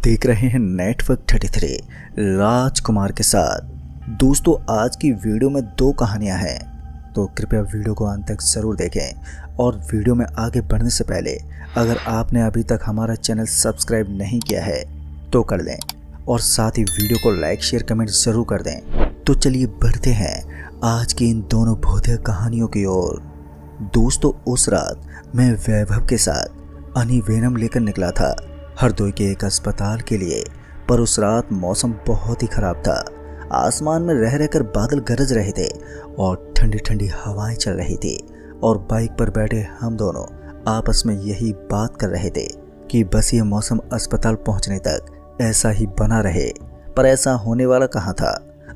देख रहे हैं नेटवर्क 33 राजकुमार के साथ। दोस्तों, आज की वीडियो में दो कहानियां हैं, तो कृपया वीडियो को अंत तक ज़रूर देखें। और वीडियो में आगे बढ़ने से पहले अगर आपने अभी तक हमारा चैनल सब्सक्राइब नहीं किया है तो कर दें, और साथ ही वीडियो को लाइक शेयर कमेंट ज़रूर कर दें। तो चलिए बढ़ते हैं आज की इन दोनों भौतिक कहानियों की ओर। दोस्तों, उस रात मैं वैभव के साथ अनिवेनम लेकर निकला था हरदोई के एक अस्पताल के लिए। पर उस रात मौसम बहुत ही खराब था। आसमान में रह रहकर बादल गरज रहे थे और ठंडी ठंडी हवाएं चल रही थी। और बाइक पर बैठे हम दोनों आपस में यही बात कर रहे थे कि बस ये मौसम अस्पताल पहुंचने तक ऐसा ही बना रहे। पर ऐसा होने वाला कहाँ था।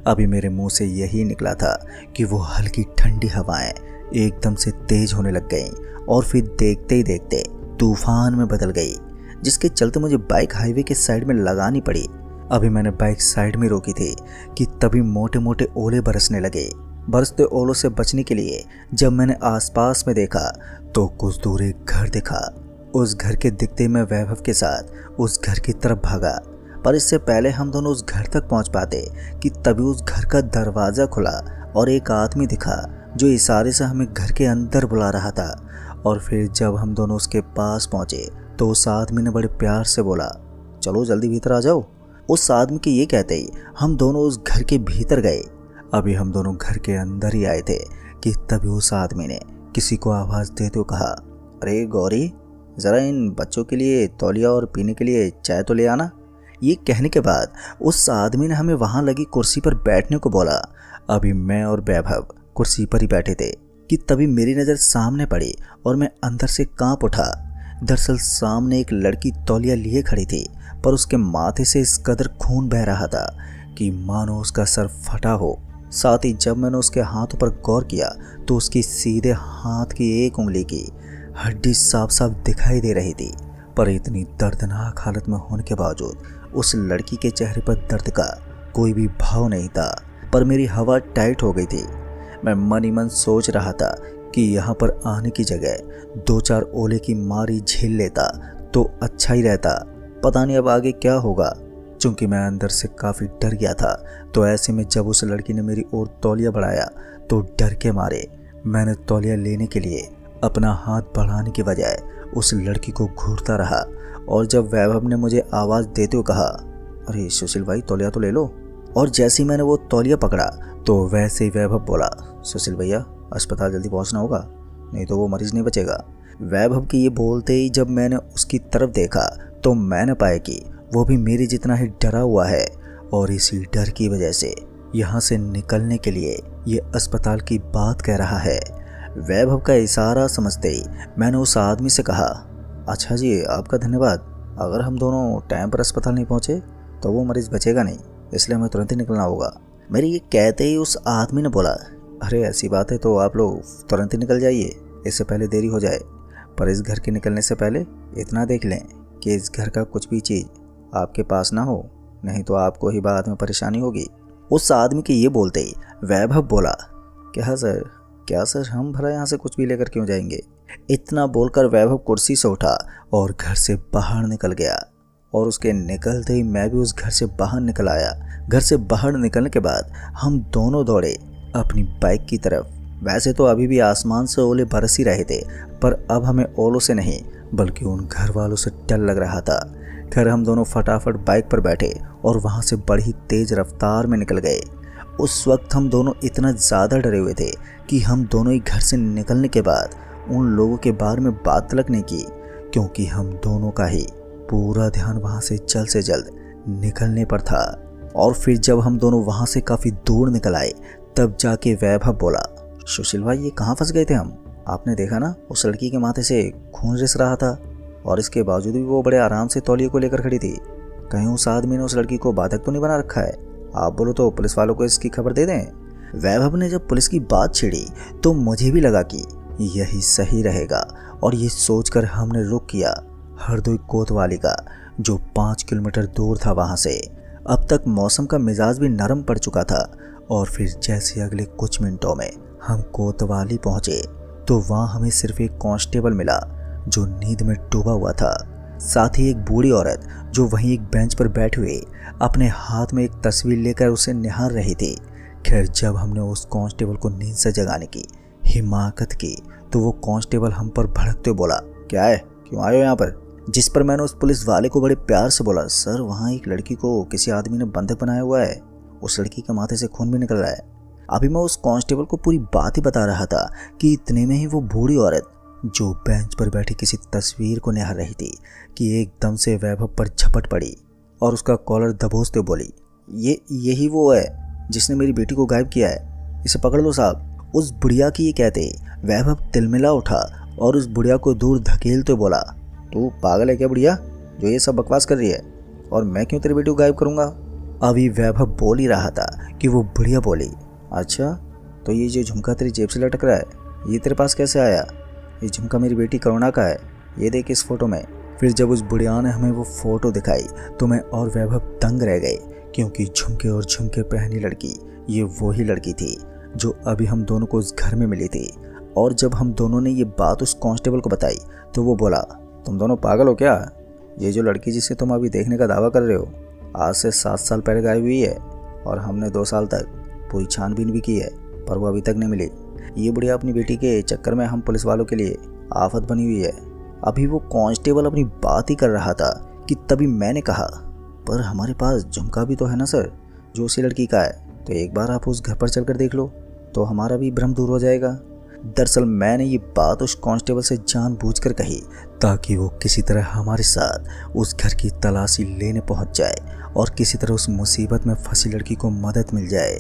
अभी मेरे मुंह से यही निकला था कि वो हल्की ठंडी हवाएं एकदम से तेज होने लग गईं और फिर देखते ही देखते तूफान में बदल गई, जिसके चलते मुझे बाइक हाईवे के साइड में लगानी पड़ी। अभी मैंने बाइक साइड में रोकी थी कि तभी मोटे मोटे ओले बरसने लगे। बरसते ओलों से बचने के लिए जब मैंने आसपास में देखा तो कुछ दूर एक घर दिखा। उस घर के दिखते मैं वैभव के साथ उस घर की तरफ भागा। पर इससे पहले हम दोनों उस घर तक पहुंच पाते कि तभी उस घर का दरवाज़ा खुला और एक आदमी दिखा जो इशारे से हमें घर के अंदर बुला रहा था। और फिर जब हम दोनों उसके पास पहुंचे तो उस आदमी ने बड़े प्यार से बोला, चलो जल्दी भीतर आ जाओ। उस आदमी के ये कहते ही हम दोनों उस घर के भीतर गए। अभी हम दोनों घर के अंदर ही आए थे कि तभी उस आदमी ने किसी को आवाज़ देते हुए कहा, अरे गौरी, ज़रा इन बच्चों के लिए तौलिया और पीने के लिए चाय तो ले आना। ये कहने के बाद उस आदमी ने हमें वहाँ लगी कुर्सी पर बैठने को बोला। अभी मैं और वैभव कुर्सी पर ही बैठे थे कि तभी मेरी नज़र सामने पड़ी और मैं अंदर से कांप उठा। दरअसल सामने एक लड़की तौलिया लिए खड़ी थी, पर उसके माथे से इस कदर खून बह रहा था कि मानो उसका सर फटा हो। साथ ही जब मैंने उसके हाथों पर गौर किया तो उसकी सीधे हाथ की एक उंगली की हड्डी साफ साफ दिखाई दे रही थी। पर इतनी दर्दनाक हालत में होने के बावजूद उस लड़की के चेहरे पर दर्द का कोई भी भाव नहीं था। पर मेरी हवा टाइट हो गई थी। मैं मन ही मन सोच रहा था कि यहाँ पर आने की जगह दो चार ओले की मारी झेल लेता तो अच्छा ही रहता। पता नहीं अब आगे क्या होगा। चूंकि मैं अंदर से काफ़ी डर गया था, तो ऐसे में जब उस लड़की ने मेरी ओर तौलिया बढ़ाया तो डर के मारे मैंने तौलिया लेने के लिए अपना हाथ बढ़ाने के बजाय उस लड़की को घूरता रहा। और जब वैभव ने मुझे आवाज़ देते हुए कहा, अरे सुशील भाई, तौलिया तो ले लो। और जैसे ही मैंने वो तौलिया पकड़ा तो वैसे ही वैभव बोला, सुशील भैया, अस्पताल जल्दी पहुंचना होगा, नहीं तो वो मरीज नहीं बचेगा। वैभव के ये बोलते ही जब मैंने उसकी तरफ देखा तो मैंने पाया कि वो भी मेरी जितना ही डरा हुआ है और इसी डर की वजह से यहाँ से निकलने के लिए ये अस्पताल की बात कह रहा है। वैभव का इशारा समझते ही मैंने उस आदमी से कहा, अच्छा जी, आपका धन्यवाद। अगर हम दोनों टाइम पर अस्पताल नहीं पहुँचे तो वो मरीज बचेगा नहीं, इसलिए हमें तुरंत ही निकलना होगा। मेरे ये कहते ही उस आदमी ने बोला, अरे ऐसी बात है तो आप लोग तुरंत ही निकल जाइए, इससे पहले देरी हो जाए। पर इस घर के निकलने से पहले इतना देख लें कि इस घर का कुछ भी चीज़ आपके पास ना हो, नहीं तो आपको ही बाद में परेशानी होगी। उस आदमी के ये बोलते ही वैभव बोला, क्या सर, हम भला यहाँ से कुछ भी लेकर क्यों जाएंगे। इतना बोलकर वैभव कुर्सी से उठा और घर से बाहर निकल गया। और उसके निकलते ही मैं भी उस घर से बाहर निकल आया। घर से बाहर निकलने के बाद हम दोनों दौड़े अपनी बाइक की तरफ। वैसे तो अभी भी आसमान से ओले बरस ही रहे थे, पर अब हमें ओलों से नहीं बल्कि उन घर वालों से डर लग रहा था। खैर, हम दोनों फटाफट बाइक पर बैठे और वहाँ से बड़ी तेज रफ्तार में निकल गए। उस वक्त हम दोनों इतना ज़्यादा डरे हुए थे कि हम दोनों ही घर से निकलने के बाद उन लोगों के बारे में बात तक नहीं की, क्योंकि हम दोनों का ही पूरा ध्यान वहाँ से जल्द निकलने पर था। और फिर जब हम दोनों वहाँ से काफ़ी दूर निकल आए तब जाके वैभव बोला, सुशील भाई, ये कहाँ फंस गए थे हम। आपने देखा ना, उस लड़की के माथे से खून रिस रहा था और इसके बावजूद भी वो बड़े आराम से तौलिए को लेकर खड़ी थी। कहीं उस आदमी ने उस लड़की को बाधक तो नहीं बना रखा है। आप बोलो तो पुलिस वालों को इसकी खबर दे दें। वैभव ने जब पुलिस की बात छेड़ी तो मुझे भी लगा कि यही सही रहेगा, और ये सोचकर हमने रुख किया हरदोई कोतवाली का, जो 5 किलोमीटर दूर था वहाँ से। अब तक मौसम का मिजाज भी नरम पड़ चुका था। और फिर जैसे अगले कुछ मिनटों में हम कोतवाली पहुँचे तो वहाँ हमें सिर्फ एक कांस्टेबल मिला जो नींद में डूबा हुआ था। साथ ही एक बूढ़ी औरत जो वहीं एक बेंच पर बैठी हुई अपने हाथ में एक तस्वीर लेकर उसे निहार रही थी। खैर, जब हमने उस कांस्टेबल को नींद से जगाने की हिमाकत की तो वो कांस्टेबल हम पर भड़कते बोला, क्या है, क्यों आए हो यहाँ पर? जिस पर मैंने उस पुलिस वाले को बड़े प्यार से बोला, सर वहाँ एक लड़की को किसी आदमी ने बंधक बनाया हुआ है, उस लड़की के माथे से खून भी निकल रहा है। अभी मैं उस कांस्टेबल को पूरी बात ही बता रहा था कि इतने में ही वो बूढ़ी औरत जो बेंच पर बैठी किसी तस्वीर को निहार रही थी कि एकदम से वैभव पर झपट पड़ी और उसका कॉलर दबोचते बोली, यही वो है जिसने मेरी बेटी को गायब किया है, इसे पकड़ लो साहब। उस बुढ़िया की ये कहते वैभव तिलमिला उठा और उस बुढ़िया को दूर धकेलते बोला, तू पागल है क्या बुढ़िया, जो ये सब बकवास कर रही है, और मैं क्यों तेरी बेटी को गायब करूँगा? अभी वैभव बोल ही रहा था कि वो बुढ़िया बोली, अच्छा तो ये जो झुमका तेरी जेब से लटक रहा है ये तेरे पास कैसे आया? ये झुमका मेरी बेटी करुणा का है, ये देख इस फोटो में। फिर जब उस बुढ़िया ने हमें वो फोटो दिखाई तो मैं और वैभव दंग रह गए, क्योंकि झुमके और झुमके पहनी लड़की ये वही लड़की थी जो अभी हम दोनों को उस घर में मिली थी। और जब हम दोनों ने ये बात उस कांस्टेबल को बताई तो वो बोला, तुम दोनों पागल हो क्या? ये जो लड़की जिसे तुम अभी देखने का दावा कर रहे हो आज से 7 साल पहले गायब हुई है, और हमने 2 साल तक पूरी छानबीन भी की है पर वो अभी तक नहीं मिली। ये बुढ़िया अपनी बेटी के चक्कर में हम पुलिस वालों के लिए आफत बनी हुई है। अभी वो कांस्टेबल अपनी बात ही कर रहा था कि तभी मैंने कहा, पर हमारे पास झुमका भी तो है ना सर, जो उसी लड़की का है, तो एक बार आप उस घर पर चलकर देख लो तो हमारा भी भ्रम दूर हो जाएगा। दरअसल मैंने ये बात उस कांस्टेबल से जानबूझकर कही ताकि वो किसी तरह हमारे साथ उस घर की तलाशी लेने पहुंच जाए और किसी तरह उस मुसीबत में फंसी लड़की को मदद मिल जाए,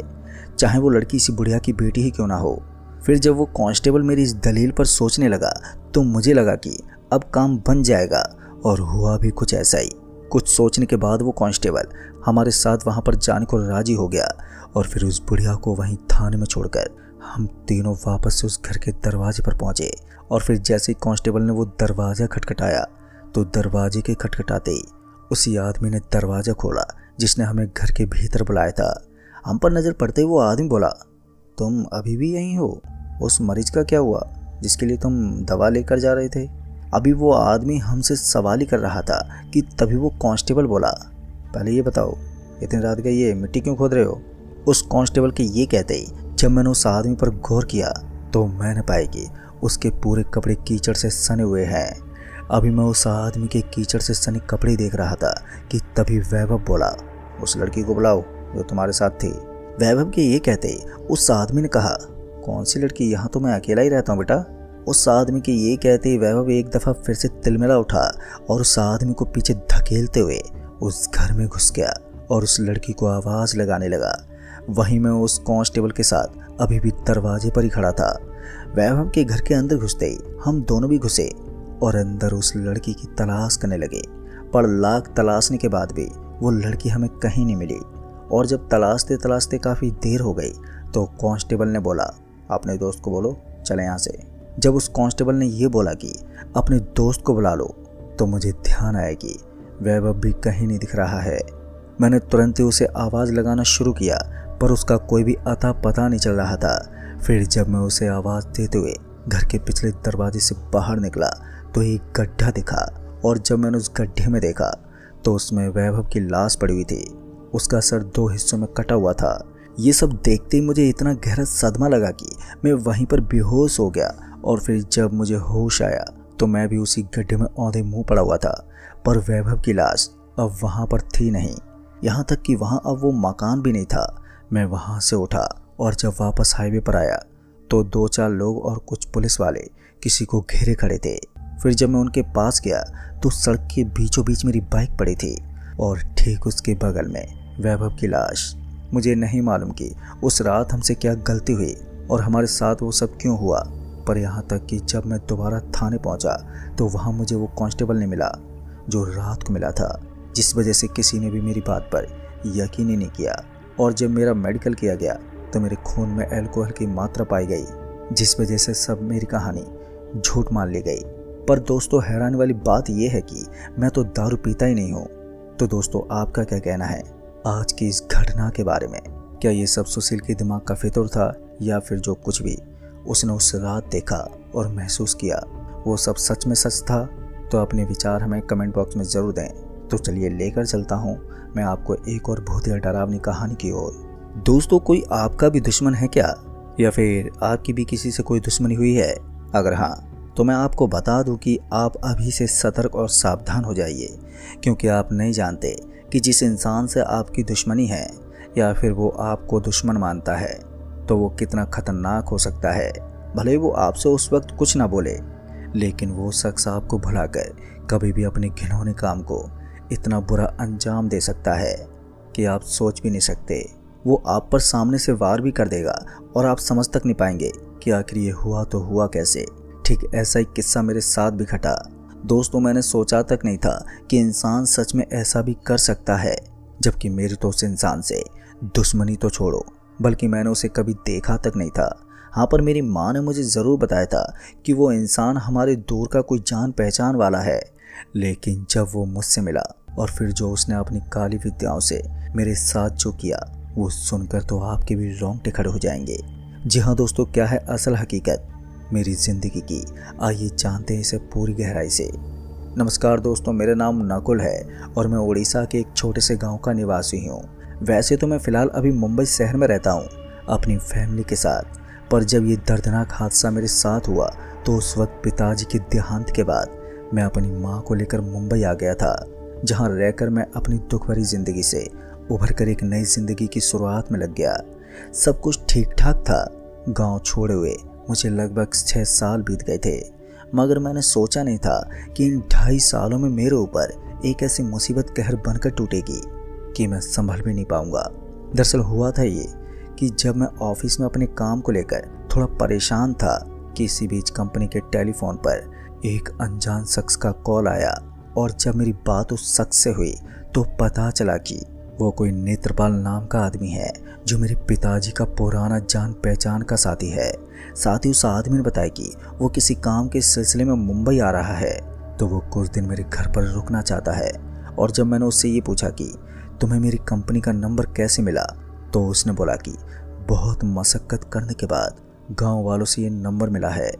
चाहे वो लड़की इसी बुढ़िया की बेटी ही क्यों ना हो। फिर जब वो कांस्टेबल मेरी इस दलील पर सोचने लगा तो मुझे लगा कि अब काम बन जाएगा, और हुआ भी कुछ ऐसा ही। कुछ सोचने के बाद वो कांस्टेबल हमारे साथ वहां पर जाने को राजी हो गया, और फिर उस बुढ़िया को वहीं थाने में छोड़कर हम तीनों वापस से उस घर के दरवाजे पर पहुंचे। और फिर जैसे ही कांस्टेबल ने वो दरवाज़ा खटखटाया तो दरवाजे के खटखटाते ही उसी आदमी ने दरवाज़ा खोला जिसने हमें घर के भीतर बुलाया था। हम पर नज़र पड़ते ही वो आदमी बोला, तुम अभी भी यहीं हो? उस मरीज का क्या हुआ जिसके लिए तुम दवा लेकर जा रहे थे? अभी वो आदमी हमसे सवाल ही कर रहा था कि तभी वो कांस्टेबल बोला, पहले ये बताओ इतनी रात गई ये मिट्टी क्यों खोद रहे हो? उस कांस्टेबल के ये कहते ही जब मैंने उस आदमी पर गौर किया तो मैंने पाया कि उसके पूरे कपड़े कीचड़ से सने हुए हैं। अभी मैं उस आदमी के कीचड़ से सने कपड़े देख रहा था कि तभी वैभव बोला, उस लड़की को बुलाओ जो तुम्हारे साथ थी। वैभव के ये कहते ही उस आदमी ने कहा, कौन सी लड़की, यहाँ तो मैं अकेला ही रहता हूँ बेटा। उस आदमी के ये कहते ही वैभव एक दफ़ा फिर से तिलमिला उठा और उस आदमी को पीछे धकेलते हुए उस घर में घुस गया और उस लड़की को आवाज़ लगाने लगा। वहीं मैं उस कांस्टेबल के साथ अभी भी दरवाजे पर ही खड़ा था। वैभव के घर के अंदर घुसते ही हम दोनों भी घुसे और अंदर उस लड़की की तलाश करने लगे, पर लाख तलाशने के बाद भी वो लड़की हमें कहीं नहीं मिली। और जब तलाशते तलाशते काफ़ी देर हो गई तो कांस्टेबल ने बोला, अपने दोस्त को बोलो चले यहाँ से। जब उस कांस्टेबल ने ये बोला कि अपने दोस्त को बुला लो तो मुझे ध्यान आया कि वैभव भी कहीं नहीं दिख रहा है। मैंने तुरंत ही उसे आवाज़ लगाना शुरू किया पर उसका कोई भी अता पता नहीं चल रहा था। फिर जब मैं उसे आवाज़ देते हुए घर के पिछले दरवाजे से बाहर निकला तो एक गड्ढा दिखा, और जब मैंने उस गड्ढे में देखा तो उसमें वैभव की लाश पड़ी हुई थी। उसका सर 2 हिस्सों में कटा हुआ था। ये सब देखते ही मुझे इतना गहरा सदमा लगा कि मैं वहीं पर बेहोश हो गया। और फिर जब मुझे होश आया तो मैं भी उसी गड्ढे में औंधे मुंह पड़ा हुआ था, पर वैभव की लाश अब वहाँ पर थी नहीं। यहाँ तक कि वहाँ अब वो मकान भी नहीं था। मैं वहाँ से उठा और जब वापस हाईवे पर आया तो 2-4 लोग और कुछ पुलिस वाले किसी को घेरे खड़े थे। फिर जब मैं उनके पास गया तो सड़क के बीचों बीच मेरी बाइक पड़ी थी और ठीक उसके बगल में वैभव की लाश। मुझे नहीं मालूम कि उस रात हमसे क्या गलती हुई और हमारे साथ वो सब क्यों हुआ, पर यहाँ तक कि जब मैं दोबारा थाने पहुँचा तो वहाँ मुझे वो कांस्टेबल नहीं मिला जो रात को मिला था, जिस वजह से किसी ने भी मेरी बात पर यकीन ही नहीं किया। और जब मेरा मेडिकल किया गया तो मेरे खून में अल्कोहल की मात्रा पाई गई, जिस वजह से सब मेरी कहानी झूठ मान ली गई। पर दोस्तों, हैरानी वाली बात यह है कि मैं तो दारू पीता ही नहीं हूँ। तो दोस्तों, आपका क्या कहना है आज की इस घटना के बारे में? क्या ये सब सुशील के दिमाग का फितूर था, या फिर जो कुछ भी उसने उस रात देखा और महसूस किया वो सब सच में सच था? तो अपने विचार हमें कमेंट बॉक्स में ज़रूर दें। तो चलिए लेकर चलता हूँ मैं आपको एक और बहुत ही डरावनी कहानी की ओर। दोस्तों, कोई आपका भी दुश्मन है क्या, या फिर आपकी भी किसी से कोई दुश्मनी हुई है? अगर हाँ, तो मैं आपको बता दूं कि आप अभी से सतर्क और सावधान हो जाइए, क्योंकि आप नहीं जानते कि जिस इंसान से आपकी दुश्मनी है या फिर वो आपको दुश्मन मानता है तो वो कितना खतरनाक हो सकता है। भले वो आपसे उस वक्त कुछ ना बोले, लेकिन वो शख्स आपको भुलाकर कभी भी अपने घिनौने काम को इतना बुरा अंजाम दे सकता है कि आप सोच भी नहीं सकते। वो आप पर सामने से वार भी कर देगा और आप समझ तक नहीं पाएंगे कि आखिर ये हुआ तो हुआ कैसे। ठीक ऐसा ही किस्सा मेरे साथ भी घटा। दोस्तों, मैंने सोचा तक नहीं था कि इंसान सच में ऐसा भी कर सकता है, जबकि मेरी तो उस इंसान से दुश्मनी तो छोड़ो, बल्कि मैंने उसे कभी देखा तक नहीं था। हाँ, पर मेरी माँ ने मुझे ज़रूर बताया था कि वो इंसान हमारे दूर का कोई जान पहचान वाला है। लेकिन जब वो मुझसे मिला और फिर जो उसने अपनी काली विद्याओं से मेरे साथ जो किया, वो सुनकर तो आपके भी रोंगटे खड़े हो जाएंगे। जी हाँ दोस्तों, क्या है असल हकीकत मेरी ज़िंदगी की, आइए जानते हैं इसे पूरी गहराई से। नमस्कार दोस्तों, मेरा नाम नकुल है और मैं उड़ीसा के एक छोटे से गांव का निवासी हूँ। वैसे तो मैं फ़िलहाल अभी मुंबई शहर में रहता हूँ अपनी फैमिली के साथ, पर जब ये दर्दनाक हादसा मेरे साथ हुआ तो उस वक्त पिताजी के देहांत के बाद मैं अपनी माँ को लेकर मुंबई आ गया था, जहाँ रहकर मैं अपनी दुख भरी ज़िंदगी से उभर कर एक नई ज़िंदगी की शुरुआत में लग गया। सब कुछ ठीक ठाक था। गांव छोड़े हुए मुझे लगभग 6 साल बीत गए थे, मगर मैंने सोचा नहीं था कि इन 2.5 सालों में मेरे ऊपर एक ऐसी मुसीबत कहर बनकर टूटेगी कि मैं संभल भी नहीं पाऊंगा। दरअसल हुआ था ये कि जब मैं ऑफिस में अपने काम को लेकर थोड़ा परेशान था कि इसी बीच कंपनी के टेलीफोन पर एक अनजान शख्स का कॉल आया, और जब मेरी बात उस शख्स से हुई तो पता चला कि वो कोई नेत्रपाल नाम का आदमी है, जो मेरे पिताजी का पुराना जान पहचान का साथी है। साथ ही उस आदमी ने बताया कि वो किसी काम के सिलसिले में मुंबई आ रहा है, तो वो कुछ दिन मेरे घर पर रुकना चाहता है। और जब मैंने उससे ये पूछा कि तुम्हें मेरी कंपनी का नंबर कैसे मिला, तो उसने बोला कि बहुत मशक्कत करने के बाद गांव वालों से ये नंबर मिला है।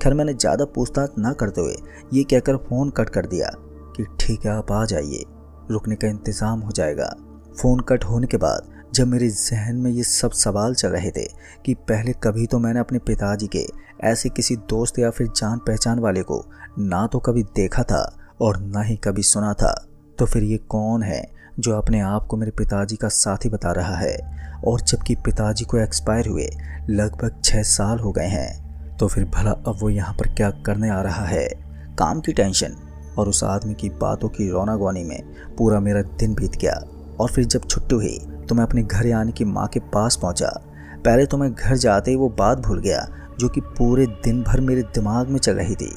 खैर, मैंने ज़्यादा पूछताछ ना करते हुए ये कहकर फ़ोन कट कर दिया कि ठीक है, आप आ जाइए, रुकने का इंतज़ाम हो जाएगा। फ़ोन कट होने के बाद जब मेरे जहन में ये सब सवाल चल रहे थे कि पहले कभी तो मैंने अपने पिताजी के ऐसे किसी दोस्त या फिर जान पहचान वाले को ना तो कभी देखा था और ना ही कभी सुना था, तो फिर ये कौन है जो अपने आप को मेरे पिताजी का साथी बता रहा है। और जबकि पिताजी को एक्सपायर हुए लगभग 6 साल हो गए हैं, तो फिर भला अब वो यहाँ पर क्या करने आ रहा है। काम की टेंशन और उस आदमी की बातों की रोनागवानी में पूरा मेरा दिन बीत गया। और फिर जब छुट्टी हुई तो मैं अपने घर आने की माँ के पास पहुँचा। पहले तो मैं घर जाते ही वो बात भूल गया जो कि पूरे दिन भर मेरे दिमाग में चल रही थी।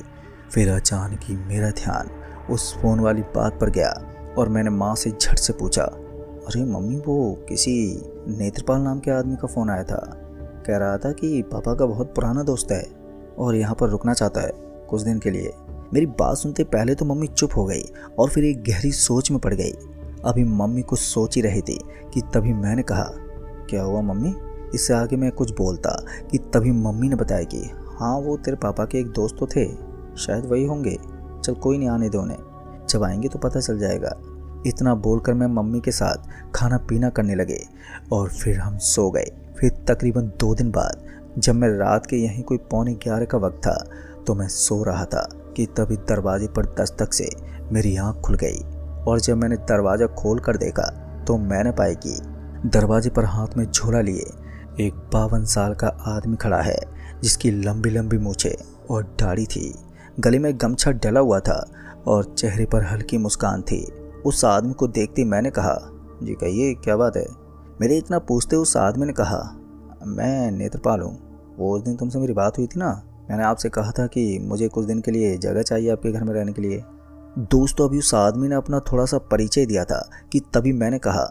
फिर अचानक ही मेरा ध्यान उस फ़ोन वाली बात पर गया और मैंने माँ से झट से पूछा, अरे मम्मी, वो किसी नेत्रपाल नाम के आदमी का फ़ोन आया था, कह रहा था कि पापा का बहुत पुराना दोस्त है और यहाँ पर रुकना चाहता है कुछ दिन के लिए। मेरी बात सुनते पहले तो मम्मी चुप हो गई और फिर एक गहरी सोच में पड़ गई। अभी मम्मी कुछ सोच ही रही थी कि तभी मैंने कहा, क्या हुआ मम्मी? इससे आगे मैं कुछ बोलता कि तभी मम्मी ने बताया कि हाँ, वो तेरे पापा के एक दोस्त तो थे, शायद वही होंगे, चल कोई नहीं, आने दो उन्हें, जब आएंगे तो पता चल जाएगा। इतना बोलकर मैं मम्मी के साथ खाना पीना करने लगे और फिर हम सो गए। फिर तकरीबन 2 दिन बाद जब मैं रात के यहीं कोई 11:45 का वक्त था, तो मैं सो रहा था कि तभी दरवाजे पर दस्तक से मेरी आँख खुल गई। और जब मैंने दरवाज़ा खोल कर देखा तो मैंने पाया कि दरवाजे पर हाथ में झोला लिए एक 52 साल का आदमी खड़ा है, जिसकी लंबी लंबी मूछें और दाढ़ी थी, गले में गमछा डला हुआ था और चेहरे पर हल्की मुस्कान थी। उस आदमी को देखते मैंने कहा, जी कहिए, क्या बात है? मेरे इतना पूछते उस आदमी ने कहा, मैं नेत्रपाल हूँ, वो उस दिन तुमसे मेरी बात हुई थी ना, मैंने आपसे कहा था कि मुझे कुछ दिन के लिए जगह चाहिए आपके घर में रहने के लिए। दोस्तों, अभी उस आदमी ने अपना थोड़ा सा परिचय दिया था कि तभी मैंने कहा,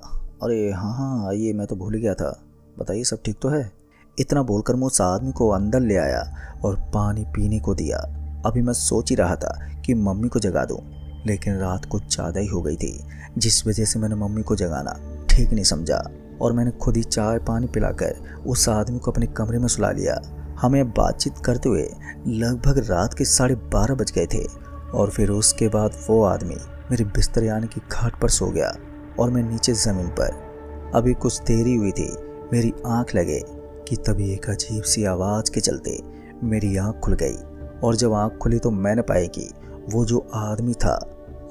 अरे हाँ आइए, मैं तो भूल गया था, बताइए सब ठीक तो है? इतना बोलकर मैं उस आदमी को अंदर ले आया और पानी पीने को दिया। अभी मैं सोच ही रहा था कि मम्मी को जगा दूं, लेकिन रात कुछ ज़्यादा ही हो गई थी, जिस वजह से मैंने मम्मी को जगाना ठीक नहीं समझा और मैंने खुद ही चाय पानी पिलाकर उस आदमी को अपने कमरे में सुला लिया। हमें बातचीत करते हुए लगभग रात के 12:30 बज गए थे और फिर उसके बाद वो आदमी मेरे बिस्तर यानी कि खाट पर सो गया और मैं नीचे ज़मीन पर। अभी कुछ देरी हुई थी मेरी आंख लगे कि तभी एक अजीब सी आवाज़ के चलते मेरी आंख खुल गई। और जब आंख खुली तो मैंने पाया कि वो जो आदमी था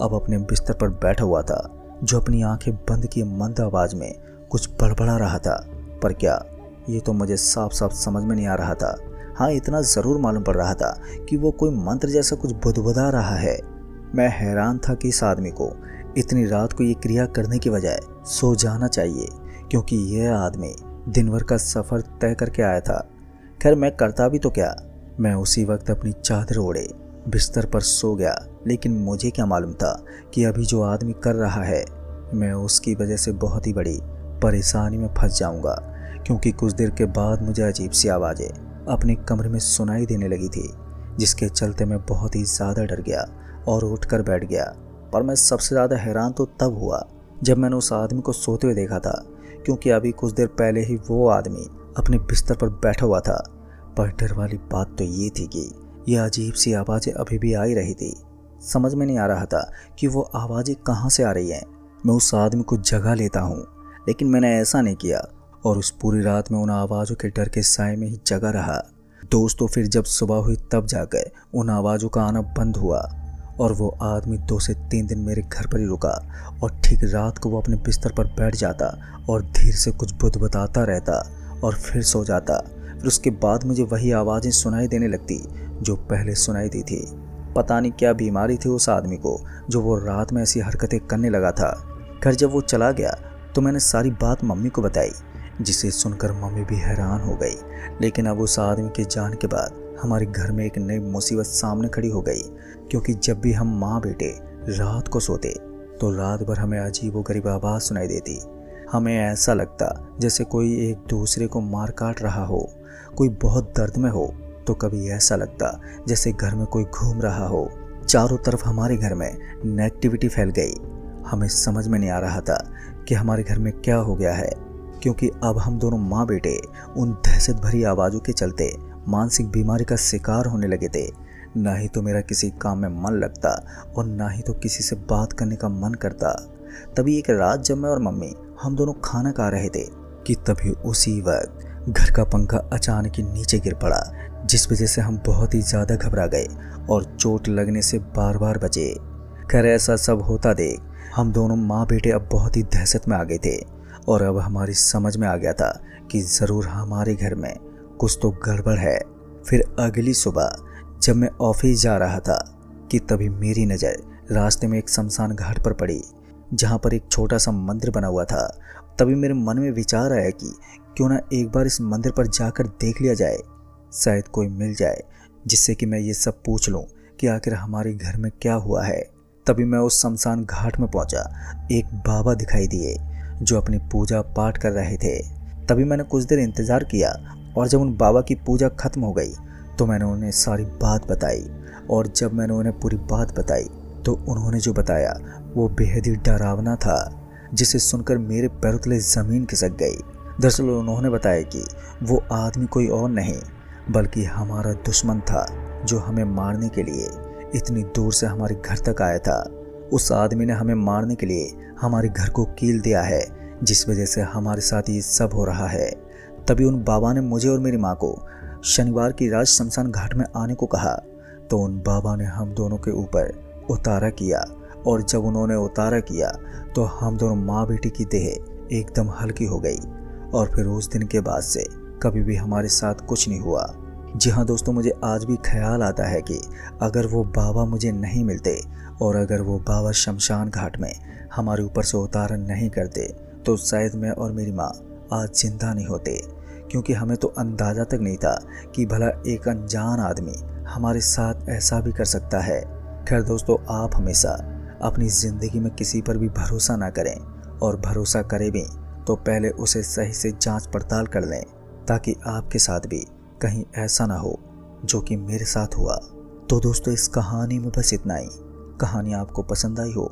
अब अपने बिस्तर पर बैठा हुआ था, जो अपनी आंखें बंद किए मंद आवाज़ में कुछ बड़बड़ा रहा था। पर क्या, ये तो मुझे साफ साफ समझ में नहीं आ रहा था। हाँ, इतना ज़रूर मालूम पड़ रहा था कि वो कोई मंत्र जैसा कुछ बुदबुदा रहा है। मैं हैरान था कि इस आदमी को इतनी रात को ये क्रिया करने की बजाय सो जाना चाहिए, क्योंकि यह आदमी दिन भर का सफ़र तय करके आया था। खैर, मैं करता भी तो क्या, मैं उसी वक्त अपनी चादर ओढ़े बिस्तर पर सो गया। लेकिन मुझे क्या मालूम था कि अभी जो आदमी कर रहा है मैं उसकी वजह से बहुत ही बड़ी परेशानी में फंस जाऊंगा, क्योंकि कुछ देर के बाद मुझे अजीब सी आवाज़ें अपने कमरे में सुनाई देने लगी थी, जिसके चलते मैं बहुत ही ज़्यादा डर गया और उठकर बैठ गया। पर मैं सबसे ज़्यादा हैरान तो तब हुआ जब मैंने उस आदमी को सोते हुए देखा था, क्योंकि अभी कुछ देर पहले ही वो आदमी अपने बिस्तर पर बैठा हुआ था। पर डर वाली बात तो ये थी कि ये अजीब सी आवाज़ें अभी भी आ ही रही थी। समझ में नहीं आ रहा था कि वो आवाज़ें कहाँ से आ रही हैं। मैं उस आदमी को जगा लेता हूँ, लेकिन मैंने ऐसा नहीं किया और उस पूरी रात में उन आवाज़ों के डर के साए में ही जगा रहा। दोस्तों, फिर जब सुबह हुई तब जाकर उन आवाज़ों का आना बंद हुआ और वो आदमी 2 से 3 दिन मेरे घर पर ही रुका। और ठीक रात को वो अपने बिस्तर पर बैठ जाता और धीरे से कुछ बुदबुदाता रहता और फिर सो जाता। फिर उसके बाद मुझे वही आवाज़ें सुनाई देने लगती जो पहले सुनाई दी थी। पता नहीं क्या बीमारी थी उस आदमी को जो वो रात में ऐसी हरकतें करने लगा था। घर जब वो चला गया तो मैंने सारी बात मम्मी को बताई, जिसे सुनकर मम्मी भी हैरान हो गई। लेकिन अब उस आदमी के जाने के बाद हमारे घर में एक नई मुसीबत सामने खड़ी हो गई, क्योंकि जब भी हम माँ बेटे रात को सोते तो रात भर हमें अजीबोगरीब आवाज़ सुनाई देती। हमें ऐसा लगता जैसे कोई एक दूसरे को मार काट रहा हो, कोई बहुत दर्द में हो, तो कभी ऐसा लगता जैसे घर में कोई घूम रहा हो। चारों तरफ हमारे घर में नेगेटिविटी फैल गई। हमें समझ में नहीं आ रहा था कि हमारे घर में क्या हो गया है, क्योंकि अब हम दोनों माँ बेटे उन दहशत भरी आवाज़ों के चलते मानसिक बीमारी का शिकार होने लगे थे। ना ही तो मेरा किसी काम में मन लगता और ना ही तो किसी से बात करने का मन करता। तभी एक रात जब मैं और मम्मी हम दोनों खाना खा रहे थे कि तभी उसी वक्त घर का पंखा अचानक ही नीचे गिर पड़ा, जिस वजह से हम बहुत ही ज़्यादा घबरा गए और चोट लगने से बार बार बचे। खैर, ऐसा सब होता देख हम दोनों माँ बेटे अब बहुत ही दहशत में आ गए थे और अब हमारी समझ में आ गया था कि ज़रूर हमारे घर में कुछ तो गड़बड़ है। फिर अगली सुबह जब मैं ऑफिस जा रहा था कि तभी मेरी नज़र रास्ते में एक शमशान घाट पर पड़ी, जहाँ पर एक छोटा सा मंदिर बना हुआ था। तभी मेरे मन में विचार आया कि क्यों ना एक बार इस मंदिर पर जाकर देख लिया जाए, शायद कोई मिल जाए जिससे कि मैं ये सब पूछ लूँ कि आखिर हमारे घर में क्या हुआ है। तभी मैं उस शमशान घाट में पहुंचा। एक बाबा दिखाई दिए जो अपनी पूजा पाठ कर रहे थे। तभी मैंने कुछ देर इंतज़ार किया और जब उन बाबा की पूजा खत्म हो गई तो मैंने उन्हें सारी बात बताई। और जब मैंने उन्हें पूरी बात बताई तो उन्होंने जो बताया वो बेहद ही डरावना था, जिसे सुनकर मेरे पैरों तले ज़मीन खिसक गई। दरअसल उन्होंने बताया कि वो आदमी कोई और नहीं बल्कि हमारा दुश्मन था, जो हमें मारने के लिए इतनी दूर से हमारे घर तक आया था। उस आदमी ने हमें मारने के लिए हमारे घर को कील दिया है, जिस वजह से हमारे साथ ये सब हो रहा है। तभी उन बाबा ने मुझे और मेरी माँ को शनिवार की रात शमशान घाट में आने को कहा। तो उन बाबा ने हम दोनों के ऊपर उतारा किया और जब उन्होंने उतारा किया तो हम दोनों माँ बेटी की देह एकदम हल्की हो गई। और फिर उस दिन के बाद से कभी भी हमारे साथ कुछ नहीं हुआ। जी हाँ दोस्तों, मुझे आज भी ख्याल आता है कि अगर वो बाबा मुझे नहीं मिलते और अगर वो बाबा शमशान घाट में हमारे ऊपर से उतारन नहीं करते तो शायद मैं और मेरी माँ आज जिंदा नहीं होते, क्योंकि हमें तो अंदाज़ा तक नहीं था कि भला एक अनजान आदमी हमारे साथ ऐसा भी कर सकता है। खैर दोस्तों, आप हमेशा अपनी ज़िंदगी में किसी पर भी भरोसा ना करें और भरोसा करें भी तो पहले उसे सही से जांच पड़ताल कर लें, ताकि आपके साथ भी कहीं ऐसा ना हो जो कि मेरे साथ हुआ। तो दोस्तों, इस कहानी में बस इतना ही। कहानी आपको पसंद आई हो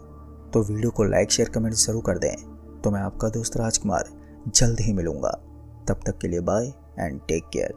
तो वीडियो को लाइक शेयर कमेंट ज़रूर कर दें। तो मैं आपका दोस्त राजकुमार जल्द ही मिलूँगा। तब तक के लिए बाय एंड टेक केयर।